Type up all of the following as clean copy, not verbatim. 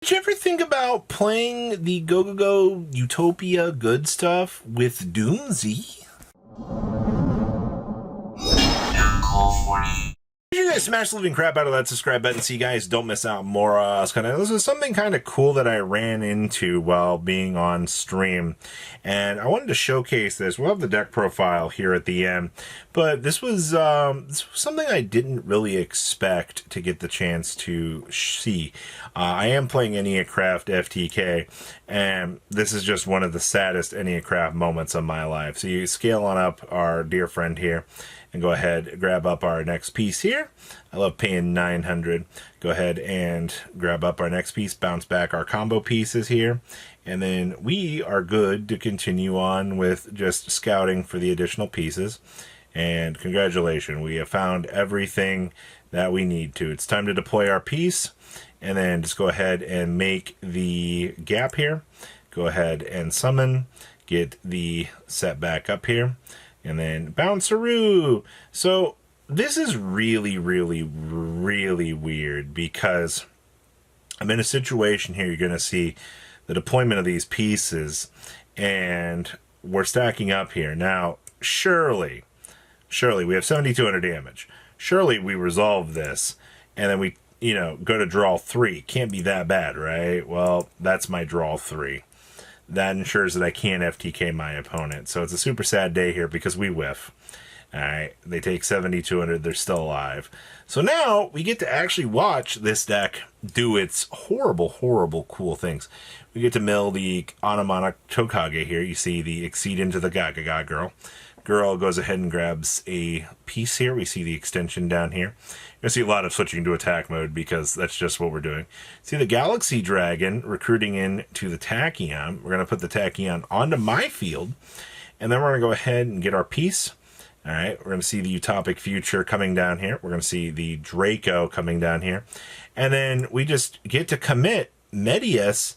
Did you ever think about playing the Go Go Go Utopia good stuff with DOOMZ? You guys smash the living crap out of that subscribe button so you guys don't miss out more. This is something kind of cool that I ran into while being on stream, and I wanted to showcase this. We'll have the deck profile here at the end, but this was something I didn't really expect to get the chance to see. I am playing Enneacraft FTK, and this is just one of the saddest Enneacraft moments of my life. So you scale on up our dear friend here, and go ahead, grab up our next piece here. I love paying 900. Go ahead and grab up our next piece, bounce back our combo pieces here, and then we are good to continue on with just scouting for the additional pieces. And congratulations, we have found everything that we need to. It's time to deploy our piece, and then just go ahead and make the gap here. Go ahead and summon, get the set back up here, and then bounceroo. So this is really weird because I'm in a situation here. You're going to see the deployment of these pieces, and we're stacking up here. Now, surely we have 7,200 damage. Surely we resolve this, and then we, go to draw 3. Can't be that bad, right? Well, that's my draw 3. That ensures that I can't FTK my opponent. So it's a super sad day here because we whiff. Alright, they take 7,200, they're still alive. So now we get to actually watch this deck do its horrible cool things. We get to mill the Anamana Tokage here. You see the Exceed into the Gagaga girl. Girl goes ahead and grabs a piece here. We see the extension down here. You're going to see a lot of switching to attack mode because that's just what we're doing. See the Galaxy Dragon recruiting into the Tachyon. We're going to put the Tachyon onto my field, and then we're going to go ahead and get our piece. All right, we're going to see the Utopic Future coming down here. We're going to see the Draco coming down here. And then we just get to commit Medius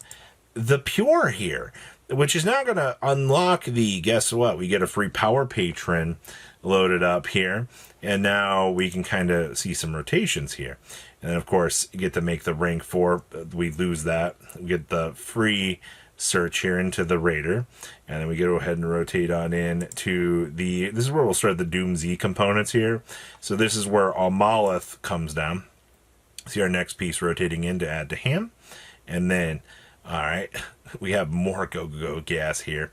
the Pure here, which is now going to unlock the, guess what, we get a free Power Patron loaded up here, and now we can kind of see some rotations here. And then, of course, you get to make the rank 4. We lose that. We get the free search here into the Raider, and then we go ahead and rotate on in to the, this is where we'll start the DOOMZ components here. So this is where Almalith comes down. See our next piece rotating in to add to him, and then, all right, we have more go gas here.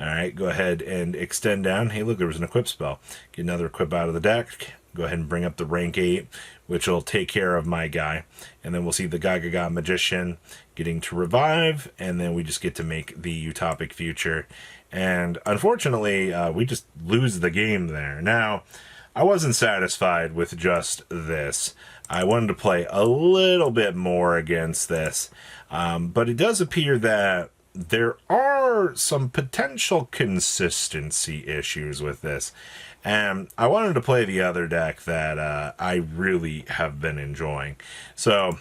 All right, go ahead and extend down. Hey, look, there was an equip spell. Get another equip out of the deck. Go ahead and bring up the rank 8, which will take care of my guy. And then we'll see the Gagaga Magician getting to revive, and then we just get to make the Utopic Future. And unfortunately, we just lose the game there. Now, I wasn't satisfied with just this. I wanted to play a little bit more against this. But it does appear that there are some potential consistency issues with this. And I wanted to play the other deck that I really have been enjoying. So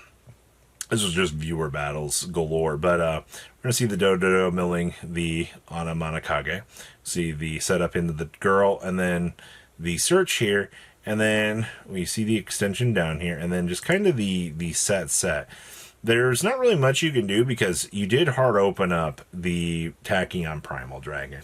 this was just viewer battles galore. But we're going to see the Dodo milling the Anamanakage. See the setup into the girl, and then the search here. And then we see the extension down here. And then just kind of the set. There's not really much you can do because you did hard open up the Tachyon Primal Dragon.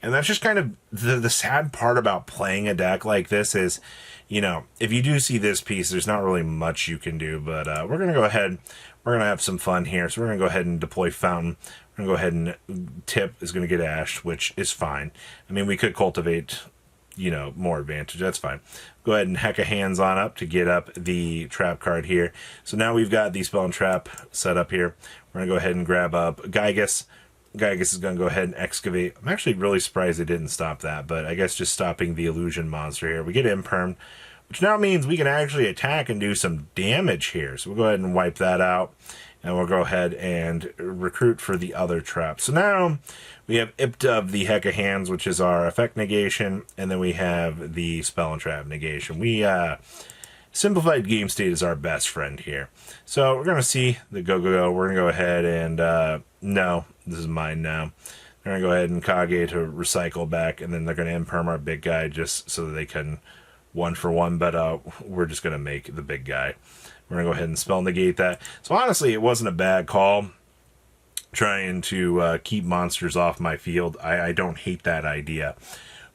And that's just kind of the sad part about playing a deck like this is, if you do see this piece, there's not really much you can do. But we're going to go ahead. We're going to have some fun here. So we're going to go ahead and deploy Fountain. We're going to go ahead and Tip is going to get Ash, which is fine. I mean, we could cultivate, more advantage. That's fine. Go ahead and heck a hands on up to get up the trap card here. So now we've got the spell and trap set up here. We're going to go ahead and grab up Gygus. Gygus is going to go ahead and excavate. I'm actually really surprised they didn't stop that, but I guess just stopping the illusion monster here. We get impermed, which now means we can actually attack and do some damage here. So we'll go ahead and wipe that out, and we'll go ahead and recruit for the other trap. So now we have Ipta of the Heck of Hands, which is our effect negation, and then we have the spell and trap negation. We simplified game state is our best friend here. So we're going to see the go. We're going to go ahead and no, this is mine now. They're going to go ahead and Kage to recycle back, and then they're going to imperm our big guy just so that they can 1-for-1, but we're just going to make the big guy. We're going to go ahead and spell negate that. So honestly, it wasn't a bad call trying to keep monsters off my field. I don't hate that idea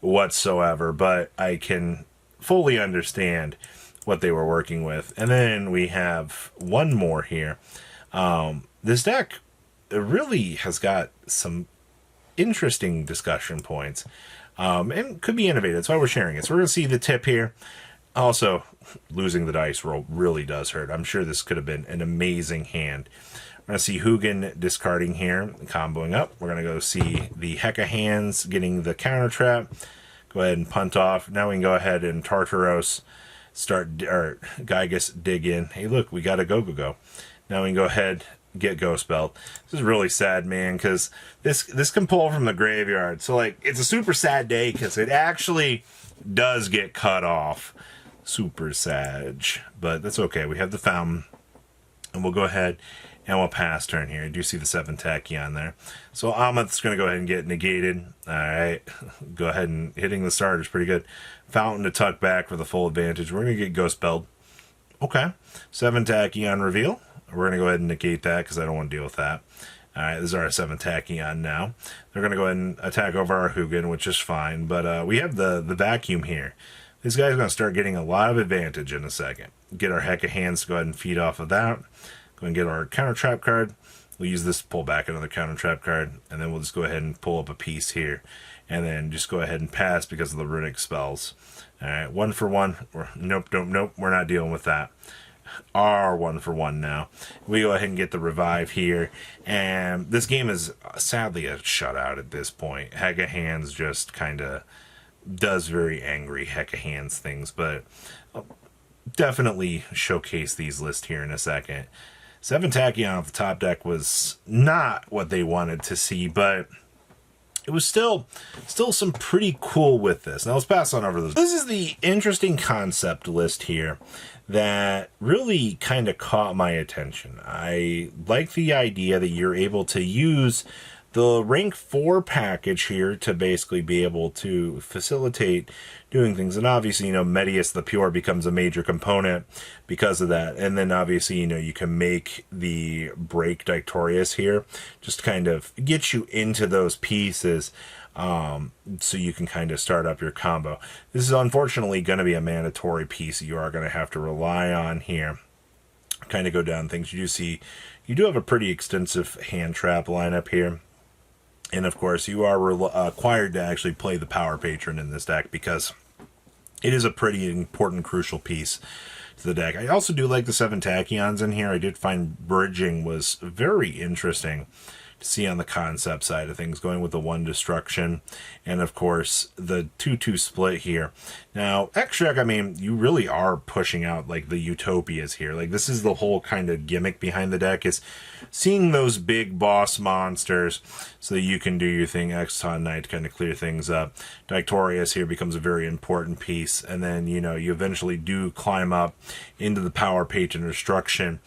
whatsoever, but I can fully understand what they were working with. And then we have one more here. This deck really has got some interesting discussion points, and could be innovative. That's why we're sharing it. So we're going to see the tip here. Also, losing the dice roll really does hurt. I'm sure this could have been an amazing hand. We're going to see Hugin discarding here, comboing up. We're going to go see the Heck of Hands getting the counter trap. Go ahead and punt off. Now we can go ahead and Tartaros or Gygus dig in. Hey, look, we got a go. Now we can go ahead get Ghost Belt. This is really sad, man, because this can pull from the graveyard. So, like, it's a super sad day because it actually does get cut off. Super sad. But that's okay. We have the fountain. And we'll go ahead and we'll pass turn here. I do see the 7 Tachyon there. So Ameth's going to go ahead and get negated. Alright. Go ahead and hitting the starter is pretty good. Fountain to tuck back for the full advantage. We're going to get Ghost Belt. Okay. 7 Tachyon reveal. We're going to go ahead and negate that because I don't want to deal with that. Alright, this is our 7 Tachyon now. They're going to go ahead and attack over our Hugin, which is fine. But we have the vacuum here. This guy's going to start getting a lot of advantage in a second. Get our Heck of Hands to go ahead and feed off of that. Go and get our counter trap card. We'll use this to pull back another counter trap card. And then we'll just go ahead and pull up a piece here. And then just go ahead and pass because of the runic spells. Alright, 1 for 1. Nope. We're not dealing with that. Our 1 for 1 now. We go ahead and get the revive here. And this game is sadly a shutout at this point. Heck of Hands just kind of does very angry Heck of Hands things. But I'll definitely showcase these lists here in a second. 7 Tachyon off the top deck was not what they wanted to see, but it was still some pretty cool with this. Now let's pass on over this. This is the interesting concept list here that really kind of caught my attention. I like the idea that you're able to use the rank 4 package here to basically be able to facilitate doing things. And obviously, Medius the Pure becomes a major component because of that. And then obviously, you can make the break Dictorius here, just kind of get you into those pieces so you can kind of start up your combo. This is unfortunately going to be a mandatory piece you are going to have to rely on here. Kind of go down things. You do have a pretty extensive hand trap lineup here. And of course, you are required to actually play the Power Patron in this deck because it is a pretty important, crucial piece to the deck. I also do like the 7 Tachyons in here. I did find bridging was very interesting to see on the concept side of things, going with the 1 destruction and of course the 2-2 split here. Now, extra, you really are pushing out like the utopias here. Like, this is the whole kind of gimmick behind the deck, is seeing those big boss monsters so that you can do your thing. Exton Knight to kind of clear things up. Dictorius here becomes a very important piece, and then you eventually do climb up into the Power Patron Destruction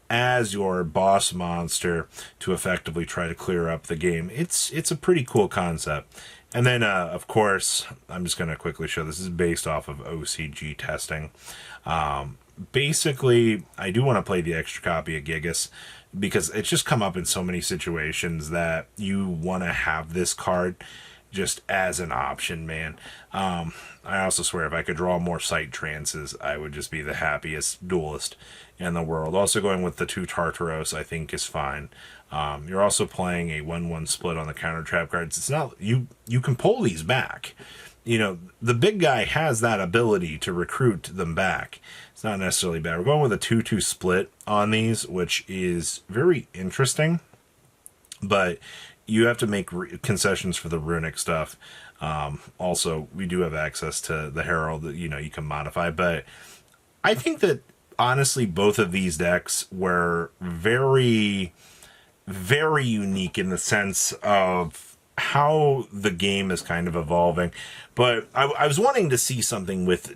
as your boss monster to effectively try to clear up the game. It's a pretty cool concept. And then, of course, I'm just going to quickly show this is based off of OCG testing. Basically, I do want to play the extra copy of Gigas because it's just come up in so many situations that you want to have this card just as an option, man. I also swear if I could draw more sight trances, I would just be the happiest duelist in the world. Also going with the 2 Tartaros, I think, is fine. You're also playing a 1-1 split on the counter trap cards. It's not, you can pull these back. The big guy has that ability to recruit them back. It's not necessarily bad. We're going with a 2-2 split on these, which is very interesting. But you have to make concessions for the runic stuff. Also, we do have access to the Herald that, you can modify. But I think that, honestly, both of these decks were very, very unique in the sense of how the game is kind of evolving. But I was wanting to see something with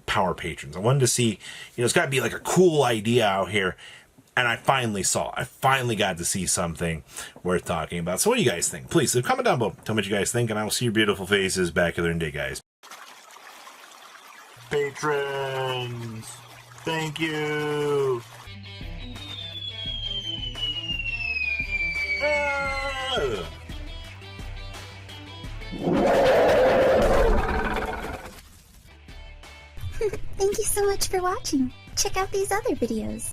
Power Patrons. I wanted to see, it's got to be like a cool idea out here. And I finally got to see something worth talking about. So what do you guys think? Please leave a comment down below. Tell me what you guys think, and I will see your beautiful faces back here in a day, guys. Patrons! Thank you. Ah! Thank you so much for watching. Check out these other videos.